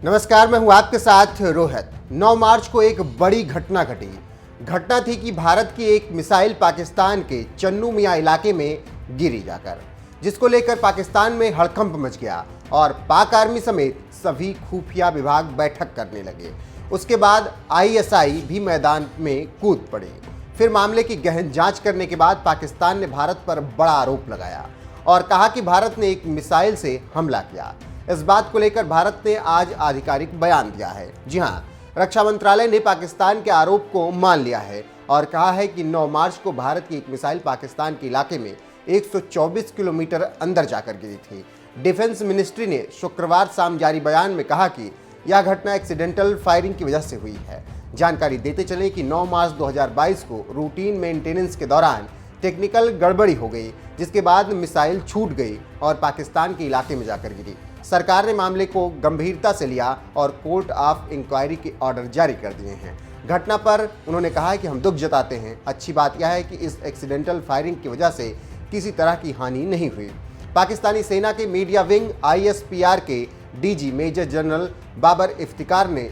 नमस्कार, मैं हूं आपके साथ रोहित। 9 मार्च को एक बड़ी घटना घटी। घटना थी कि भारत की एक मिसाइल पाकिस्तान के चन्नू मियां इलाके में गिरी जाकर, जिसको लेकर पाकिस्तान में हड़कंप मच गया और पाक आर्मी समेत सभी खुफिया विभाग बैठक करने लगे। उसके बाद आईएसआई भी मैदान में कूद पड़े। फिर मामले की गहन जांच करने के बाद पाकिस्तान ने भारत पर बड़ा आरोप लगाया और कहा कि भारत ने एक मिसाइल से हमला किया। इस बात को लेकर भारत ने आज आधिकारिक बयान दिया है। जी हां, रक्षा मंत्रालय ने पाकिस्तान के आरोप को मान लिया है और कहा है कि 9 मार्च को भारत की एक मिसाइल पाकिस्तान के इलाके में 124 किलोमीटर अंदर जाकर गिरी थी। डिफेंस मिनिस्ट्री ने शुक्रवार शाम जारी बयान में कहा कि यह घटना एक्सीडेंटल फायरिंग की वजह से हुई है। जानकारी देते चले कि 9 मार्च 2022 को रूटीन मेंटेनेंस के दौरान टेक्निकल गड़बड़ी हो गई, जिसके बाद मिसाइल छूट गई और पाकिस्तान के इलाके में जाकर गिरी। सरकार ने मामले को गंभीरता से लिया और कोर्ट ऑफ इंक्वायरी के ऑर्डर जारी कर दिए हैं। घटना पर उन्होंने कहा कि हम दुख जताते हैं। अच्छी बात यह है कि इस एक्सीडेंटल फायरिंग की वजह से किसी तरह की हानि नहीं हुई। पाकिस्तानी सेना के मीडिया विंग ISPR के DG major general Babar Iftikhar ने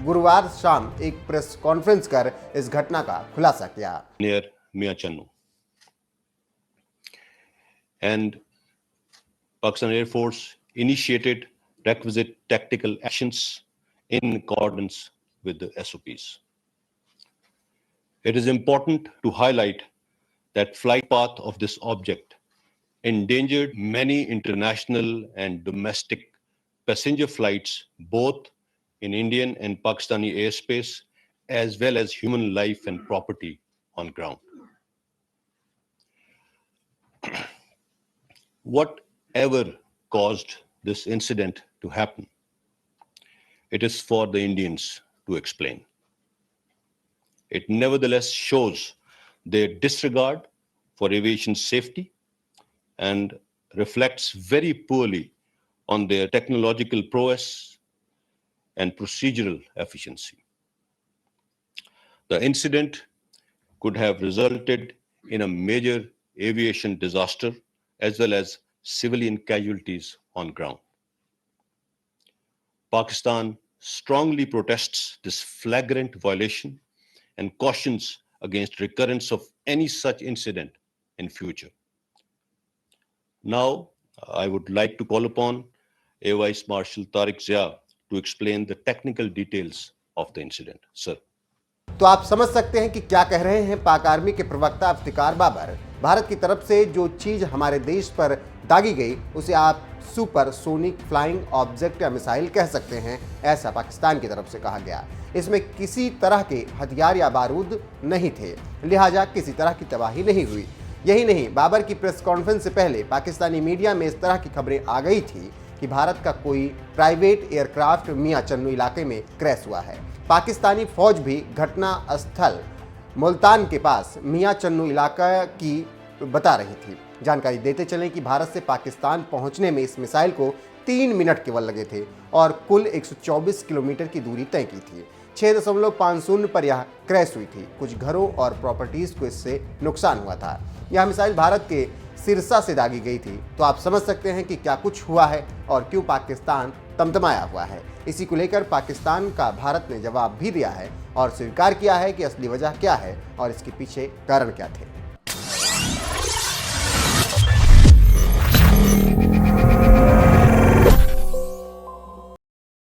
गुरुवार शाम एक प्रेस कॉन्फ्रेंस कर इस घटना का खुलासा किया। Near Mia Channu, and Pakistan Air Force initiated requisite tactical actions in accordance with the SOPs. It is important to highlight that flight path of this object endangered many international and domestic passenger flights, both in Indian and Pakistani airspace, as well as human life and property on ground. Whatever caused this incident to happen, it is for the Indians to explain. It nevertheless shows their disregard for aviation safety and reflects very poorly on their technological prowess and procedural efficiency. The incident could have resulted in a major aviation disaster as well as civilian casualties on ground. Pakistan strongly protests this flagrant violation and cautions against recurrence of any such incident in future. Now, I would like to call upon Air Vice Marshal Tariq Zia to explain the technical details of the incident. Sir. तो आप समझ सकते हैं कि क्या कह रहे हैं पाक आर्मी के प्रवक्ता इफ्तिकार बाबर। भारत की तरफ से जो चीज़ हमारे देश पर दागी गई उसे आप सुपर सोनिक फ्लाइंग ऑब्जेक्ट या मिसाइल कह सकते हैं, ऐसा पाकिस्तान की तरफ से कहा गया। इसमें किसी तरह के हथियार या बारूद नहीं थे, लिहाजा किसी तरह की तबाही नहीं हुई। यही नहीं, बाबर की प्रेस कॉन्फ्रेंस से पहले पाकिस्तानी मीडिया में इस तरह की खबरें आ गई थी कि भारत का कोई प्राइवेट एयरक्राफ्ट मियां चन्नू इलाके में क्रैश हुआ है। पाकिस्तानी फौज भी घटना स्थल मुल्तान के पास मियां चन्नू इलाका की बता रही थी। जानकारी देते चलें कि भारत से पाकिस्तान पहुंचने में इस मिसाइल को 3 मिनट केवल लगे थे और कुल 124 किलोमीटर की दूरी तय की थी। 6.50 पर यह क्रैश हुई थी। कुछ घरों और प्रॉपर्टीज को इससे नुकसान हुआ था। यह मिसाइल भारत के सिरसा से दागी गई थी। तो आप समझ सकते हैं कि क्या कुछ हुआ है और क्यों पाकिस्तान तमतमाया हुआ है। इसी को लेकर पाकिस्तान का भारत ने जवाब भी दिया है और स्वीकार किया है कि असली वजह क्या है और इसके पीछे कारण क्या थे।